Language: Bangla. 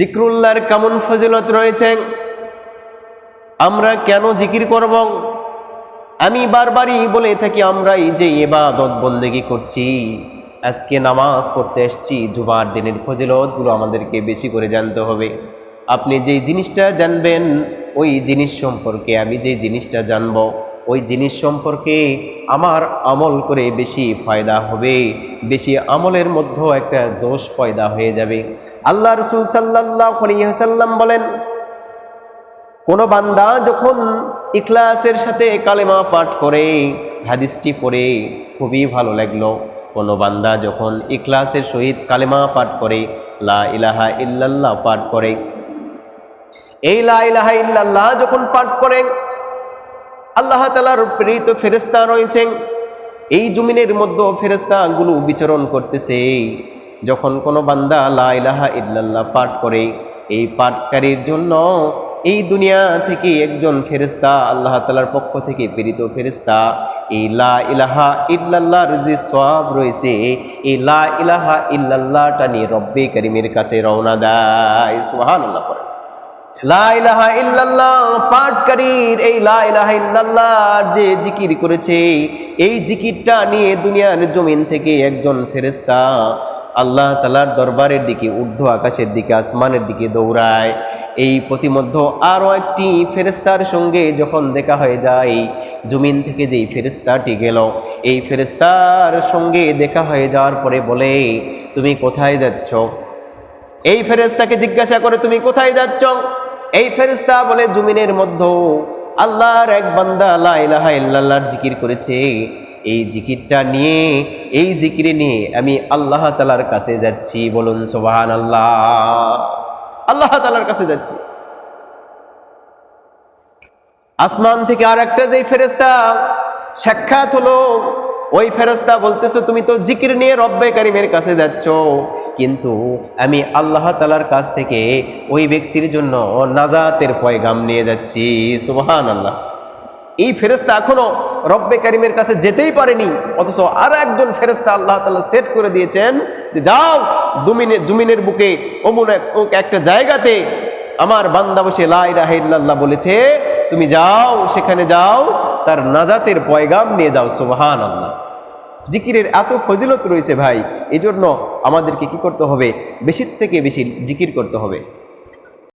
জিক্রুল্লাহর কেমন ফজিলত রয়েছে, আমরা কেন জিকির করব? আমি বারবারই বলে থাকি, আমরা এই যে ইবাদত বন্দেগী করছি, আজকে নামাজ পড়তে এসেছি, জুমার দিনের ফজিলতগুলো আমাদেরকে বেশি করে জানতে হবে। আপনি যেই জিনিসটা জানবেন, ওই জিনিস সম্পর্কে আমি যেই জিনিসটা জানব, ওই জিনিস সম্পর্কে আমার আমল করে বেশি ফায়দা হবে, বেশি আমলের মধ্যেও একটা জোশ পয়দা হয়ে যাবে। আল্লাহ রাসূল সাল্লাল্লাহু আলাইহি ওয়াসাল্লাম বলেন, কোনো বান্দা যখন ইখলাসের সাথে কালেমা পাঠ করে, হাদিসটি পড়ে খুবই ভালো লাগলো, কোনো বান্দা যখন ইখলাসের সহিত কালেমা পাঠ করে, লা ইলাহা ইল্লাল্লাহ পাঠ করে, এই লা ইলাহা ইল্লাল্লাহ যখন পাঠ করে, আল্লাহ তাআলার প্রেরিত ফেরেশতা রয়েছেন, এই জমিনের মধ্যে ফেরেশতাগুলো বিচরণ করতেছে। যখন কোনো বান্দা লা ইলাহা ইল্লাল্লাহ পাঠ করে, এই পাঠকারীর জন্য এই দুনিয়া থেকে একজন ফেরেশতা, আল্লাহ তাআলার পক্ষ থেকে প্রেরিত ফেরেশতা, এই লা ইলাহা ইল্লাল্লাহর যে সওয়াব রয়েছে, এই লা ইলাহা ইল্লাল্লাহটা নিয়ে রব্বে কারীমের কাছে রওনা দেয়। সুবহানাল্লাহ পড়ে। লা ইলাহা ইল্লাল্লাহ পাঠকারীর এই লা ইলাহা ইল্লাল্লাহর যে জিকির করেছে, এই জিকিরটা নিয়ে দুনিয়ার জমিন থেকে একজন ফেরেশতা আল্লাহ তাআলার দরবারের দিকে, ঊর্ধ্ব আকাশের দিকে, আসমানের দিকে দৌড়ায়। এই প্রতিমধ্যে আরও একটি ফেরেশতার সঙ্গে যখন দেখা হয়ে যায়, জমিন থেকে যেই ফেরেশতাটি গেল, এই ফেরেশতার সঙ্গে দেখা হয়ে যাওয়ার পরে বলে, তুমি কোথায় যাচ্ছ? এই ফেরেশতাকে জিজ্ঞাসা করে, তুমি কোথায় যাচ্ছ? এই ফেরেশতা বলে, জমিনের মধ্যে আল্লাহর এক বান্দা লা ইলাহা ইল্লাল্লাহর জিকির করেছে, এই জিকিরটা নিয়ে, এই জিকিরে নিয়ে আমি আল্লাহ তাআলার কাছে যাচ্ছি। বলুন সুবহানাল্লাহ। আল্লাহ তাআলার কাছে যাচ্ছি। আসমান থেকে আর একটা যেই ফেরেশতা সাক্ষাৎ হলো, ওই ফেরেশতা বলতেছে, তুমি তো জিকির নিয়ে রব্বে কারীমের কাছে যাচ্ছ, কিন্তু আমি আল্লাহ তাআলার কাছ থেকে ওই ব্যক্তির জন্য নাজাতের পয়গাম নিয়ে যাচ্ছি। সুবহানাল্লাহ। এই ফেরেশতা এখনো রব্বে কারীমের কাছে যেতেই পারেনি, অথচ আর একজন ফেরেশতা আল্লাহ তাআলা সেট করে দিয়েছেন যে যাও, জমিনের বুকে একটা জায়গাতে আমার বান্দা বসে লা ইলাহা ইল্লাল্লাহ বলেছে, তুমি যাও, সেখানে যাও, তার নাজাতের পয়গাম নিয়ে যাও। সুবহানাল্লাহ। জিকিরের এত ফজিলত রয়েছে ভাই, এজন্য আমাদেরকে কি করতে হবে? বেশি থেকে বেশি জিকির করতে হবে।